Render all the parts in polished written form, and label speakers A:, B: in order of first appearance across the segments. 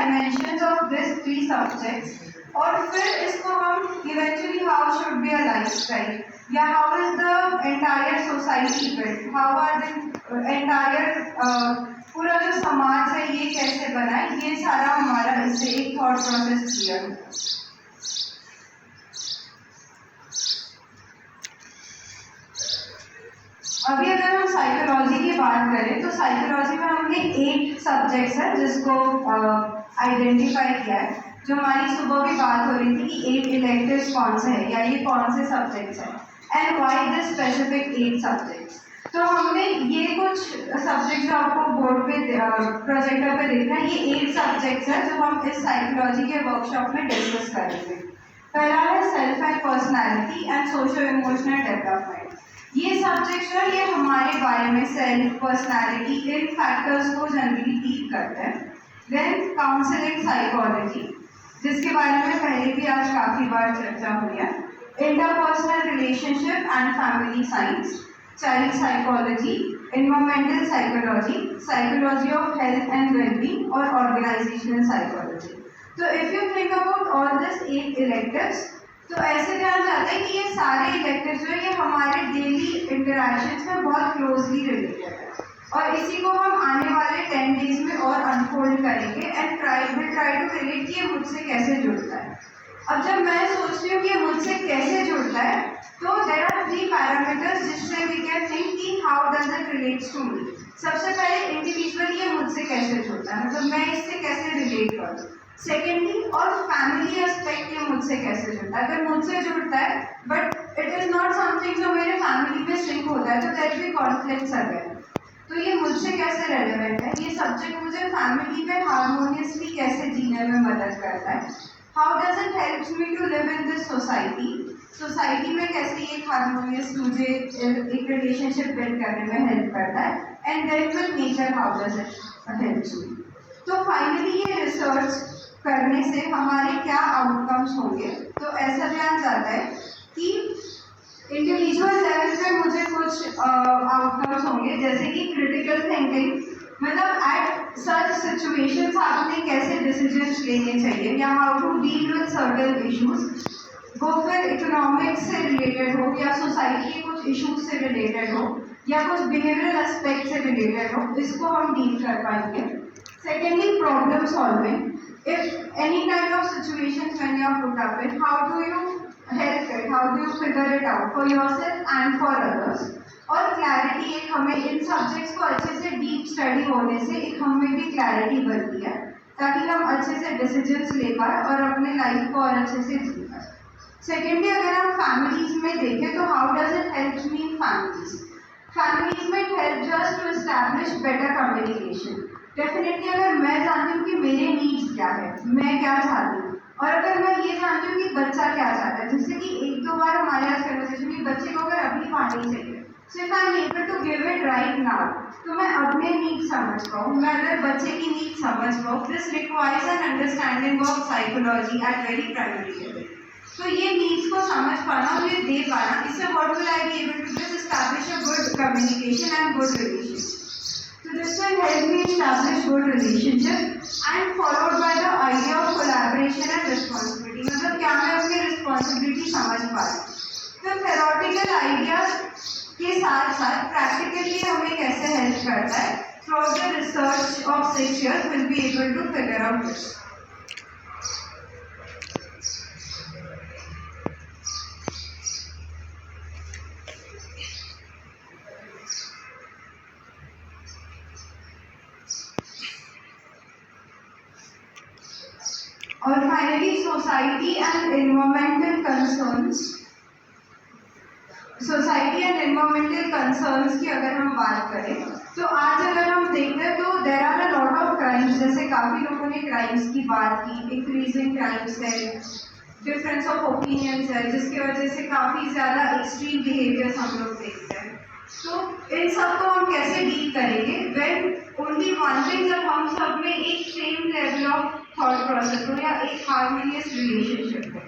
A: Dimensions of this 3 subjects और फिर इसको हम eventually how should be a lifestyle या how is the entire society built, how are the entire पूरा जो समाज है ये कैसे बना है, ये सारा हमारा इससे एक थॉट प्रोसेस क्लियर होगा। अभी अगर हम साइकोलॉजी की बात करें तो साइकोलॉजी में हमने 8 सब्जेक्ट्स है जिसको आइडेंटिफाई किया है। जो हमारी सुबह भी बात हो रही थी कि 8 इलेक्टिव्स कौन से हैं या ये कौन से सब्जेक्ट्स हैं and why the specific 8 subjects. तो हमने ये कुछ सब्जेक्ट जो आपको बोर्ड पे प्रोजेक्टर पे दिख रहा है, ये 8 सब्जेक्ट्स हैं जो हम इस साइकोलॉजी के वर्कशॉप में डिस्कस करेंगे। पहला है self and personality and socio emotional development. ये सब्जेक्ट जो है ये हमारे बारे में सेल्फ, पर्सनैलिटी, इन फैक्टर्स को जनरली डील करते हैं। देन काउंसलिंग साइकोलॉजी, जिसके बारे में पहले भी आज काफ़ी बार चर्चा हुई है। Interpersonal relationship and family science, child psychology, environmental psychology, psychology of health and wellbeing और ऑर्गेनाइजेशनल साइकोलॉजी। तो if you think about all this 8 electives, तो ऐसे ध्यान जाता है कि ये सारे इलेक्टिव्स जो है ये हमारे डेली इंटरेक्शंस में बहुत क्लोजली रिलेटेड है और इसी को हम आने वाले 10 डेज में और अनफोल्ड करेंगे एंड ट्राई टू रिलेट कि ये मुझसे कैसे जुड़ता है। अब जब मैं सोचती हूँ कि ये मुझसे कैसे जुड़ता है तो देयर आर 3 पैरामीटर्स जिससे वी कैन थिंक कि how does it relates to me. सबसे पहले इंडिविजुअली ये मुझसे कैसे जुड़ता है, मतलब मैं इससे कैसे रिलेट करूँ। सेकेंडली और फैमिली एस्पेक्ट ये मुझसे कैसे जुड़ता है। अगर मुझसे जुड़ता है but it is not something जो मेरे फैमिली में सिंक होता है तो देयर बी कॉन्फ्लिक्ट्स अगेन। तो ये मुझसे कैसे रेलेवेंट है, ये सब्जेक्ट मुझे फैमिली में हारमोनियसली कैसे जीने में मदद करता है। How does it helps me to live in this society, society में कैसे ये हारमोनियस मुझे एक रिलेशनशिप बिल्ड करने में हेल्प करता है। And then with nature how does it helps me. तो फाइनली ये रिसर्च करने से हमारे क्या आउटकम्स होंगे, तो ऐसा ध्यान जाता है कि इंडिविजुअल लेवल पे मुझे कुछ आउटकम्स होंगे जैसे कि क्रिटिकल थिंकिंग, मतलब एट सच सिचुएशंस आपने कैसे डिसीजंस लेने चाहिए या how to deal with certain issues, वो फिर इकोनॉमिक्स से रिलेटेड हो या सोसाइटी के कुछ इश्यूज से रिलेटेड हो या कुछ बिहेवियरल एस्पेक्ट से रिलेटेड हो, इसको हम डील कर पाएंगे। Secondly problem solving, if any kind of situations when you are put up in, how do you help it, how do you figure it out for yourself and for others। और clarity, एक हमें इन subjects को अच्छे से deep study होने से एक हमें भी क्लैरिटी बनती है ताकि हम अच्छे से डिसीजंस ले पाए और अपने लाइफ को और अच्छे से जी पाए। सेकेंडली अगर हम फैमिलीज में देखें तो how does it help me in families में it help just to establish better communication. Definitely अगर मैं जानती हूँ कि मेरे नीड्स क्या है, मैं क्या चाहती हूँ, और अगर मैं ये जानती हूँ कि बच्चा क्या चाहता है, जैसे कि 1-2 बार हमारे आज कन्वर्सेशन में बच्चे को अगर अभी पानी चाहिए, so if I am able to give it right now, तो मैं अपने नीड समझ पाऊँ, मैं अगर बच्चे की नीड समझ पाऊँ। This requires an understanding of psychology at very primary level. तो ये नीड्स को समझ पाना और ये दे पाना, इससे what will I be able to establish a good communication and good relationship. So this will help me establish good relationship and followed by the idea of collaboration and responsibility। मतलब क्या मैं अपनी रिस्पॉन्सिबिलिटी समझ पा रही हूँ। तो theoretical ideas के साथ साथ प्रैक्टिकली हमें कैसे हेल्प करता है, throughout the research of 6 years we'll be able to figure out this। और finally society and environmental concerns, society and environmental concerns की अगर हम बात करें तो आज अगर हम देखते हैं तो there are a lot of crimes, जैसे काफ़ी लोगों ने क्राइम्स की बात की, इंक्रीजिंग क्राइम्स है, डिफरेंस ऑफ ओपिनियंस है, जिसकी वजह से काफ़ी ज़्यादा एक्सट्रीम बिहेवियर्स हम लोग देखते हैं। तो इन सब को हम कैसे डील करेंगे, व्हेन ओनली वन थिंग, जब हम सब में एक same level of thought process हो या एक हार्मोनियस रिलेशनशिप हो।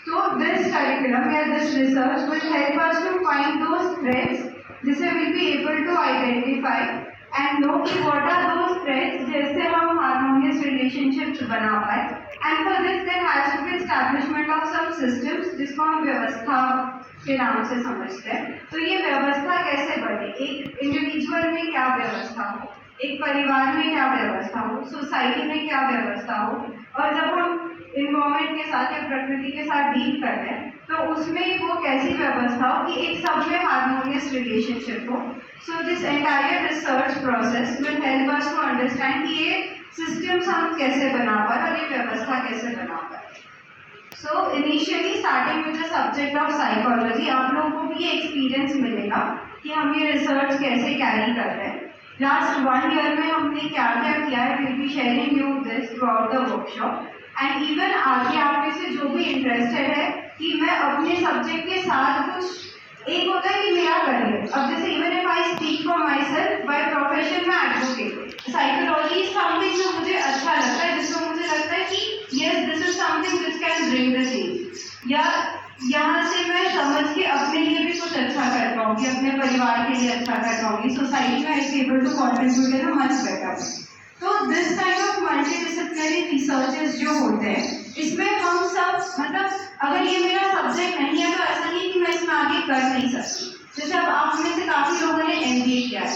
A: तो दिस करिकुलम या this research will help us to find those threads जिसे will be able to identify and know कि व्हाट आर दोज थ्रेड्स जिससे हम हार्मोनियस रिलेशनशिप कुछ बना पाए। And for this there has to be establishment of some systems, जिसको हम व्यवस्था के नाम से समझते हैं। तो ये व्यवस्था कैसे बने, एक इंडिविजुअल में क्या व्यवस्था हो, एक परिवार में क्या व्यवस्था हो, सोसाइटी में क्या व्यवस्था हो, और जब हम इन्वायरमेंट के साथ या प्रकृति के साथ डील कर रहे हैं तो उसमें वो कैसी व्यवस्था हो कि एक सब में हार्मोनियस रिलेशनशिप हो। So this entire research process will help us to understand कि ये सिस्टम्स हम कैसे बना पाए और ये व्यवस्था कैसे बना पाए। So initially starting with the subject of psychology, आप लोगों को भी ये एक्सपीरियंस मिलेगा कि हम ये रिसर्च कैसे कैरी कर रहे हैं। लास्ट 1 ईयर में हमने क्या क्या किया है, will be sharing you this through out the workshop. And even आगे आप में से जो भी इंटरेस्टेड है कि मैं अपने सब्जेक्ट के साथ कुछ, एक होता है कि मेरा करियर, अब जैसे even if I speak for my self, by profession मैं एडवोकेट, साइकोलॉजी इज समथिंग जो मुझे अच्छा लगता है, जिसको मुझे लगता है कि yes this is something which can bring the change, या यहाँ से मैं समझ के अपने लिए भी कुछ अच्छा कर पाऊंगी, अपने परिवार के लिए अच्छा कर पाऊंगी, सोसाइटी में I able to contribute in a much better. तो this kind of multidisciplinary researches जो होते हैं, इसमें हम सब, मतलब अगर ये मेरा सब्जेक्ट नहीं है तो ऐसा नहीं कि मैं इसमें आगे कर नहीं सकती। जैसे अब आप में से काफ़ी लोगों ने MBA किया है,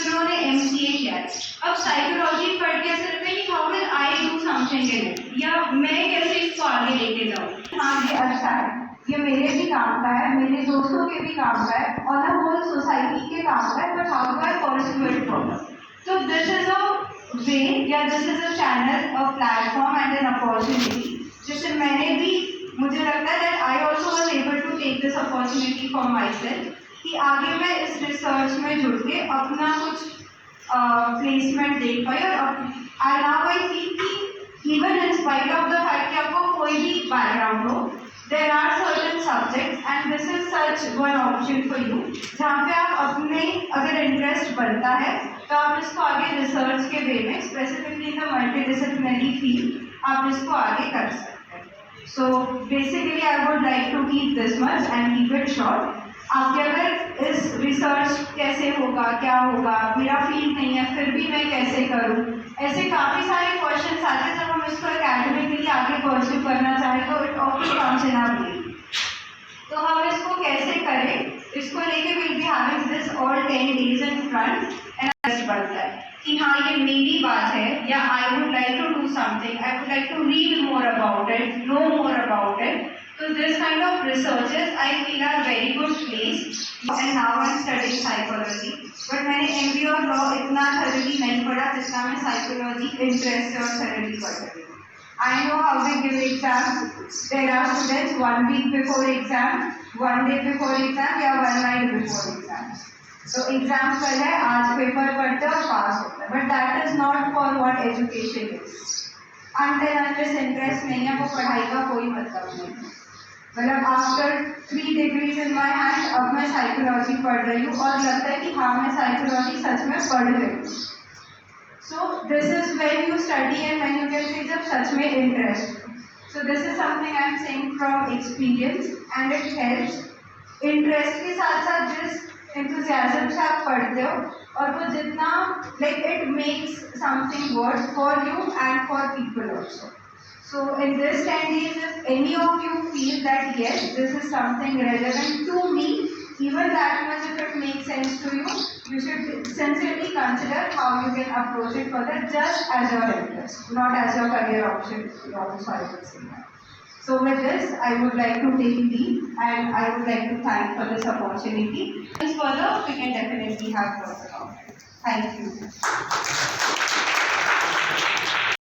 A: जिन्होंने MCA किया है, अब साइकोलॉजी पढ़ के ऐसा लगता है कि how will I do something in it, या मैं कैसे इसको आगे लेके जाऊँ। हाँ ये अच्छा है, ये मेरे भी काम का है, मेरे दोस्तों के भी काम का है, और द होल सोसाइटी के काम का है, but how do I pursue it further. So this is a way, या this is a channel, a platform and an opportunity जिससे मैंने भी, मुझे लगता है that I also was able to take this opportunity for myself कि आगे मैं इस रिसर्च में जुड़ के अपना कुछ प्लेसमेंट देख पाई। और now I feel कि even in spite of the fact कि आपको कोई भी बैकग्राउंड हो, there are certain subjects and this is such one option for you जहाँ पे आप अपने, अगर इंटरेस्ट बनता है तो आप इसको आगे रिसर्च के वे में, specifically in the multidisciplinary field, आप इसको आगे कर सकते हैं। So basically I would like to keep this much and keep it short. आपके अगर इस रिसर्च कैसे होगा, क्या होगा, मेरा फील्ड नहीं है फिर भी मैं कैसे करूँ, ऐसे काफ़ी सारे क्वेश्चन आते हैं जब हम इसको एकेडमिकली आगे परस्यू करना चाहें तो it often comes in our way. तो हम इसको कैसे करें, इसको लेके will be having this all 10 days in front and बनता है कि हाँ ये मेरी बात है, या I would like to do something, I would like to read more about it, know more about it. So this kind of researches I feel are very good place, and now I'm studying psychology. But मैंने MBA और law इतना thoroughly नहीं पढ़ा जितना मैं psychology interest से और thoroughly पढ़ रही हूँ। I know how they give exams. There are students 1 week before exam, 1 day before exam, या 1 night before exam. So exam कल है, आज पेपर पढ़ते और पास होता है। But that is not for what education is. Until unless interest नहीं है, वो पढ़ाई का कोई मतलब नहीं। मतलब after 3 degrees in my hand अब मैं साइकोलॉजी पढ़ रही हूँ और लगता है कि हाँ मैं साइकोलॉजी सच में पढ़ रही हूँ। So this is when you study and when you can see जब सच में interest. So this is something I am saying from experience and it helps. Interest के साथ साथ जिस एंथुसियाज्म से आप पढ़ते हो और वो जितना like it makes something work for you and for people also. So in this 10 days, if any of you feel that yes, this is something relevant to me, even that much if it makes sense to you, you should sincerely consider how you can approach it further just as your interest, not as your career option. Also, I would say that. So with this, I would like to take leave and I would like to thank for this opportunity. Further, we can definitely have further on. Thank you.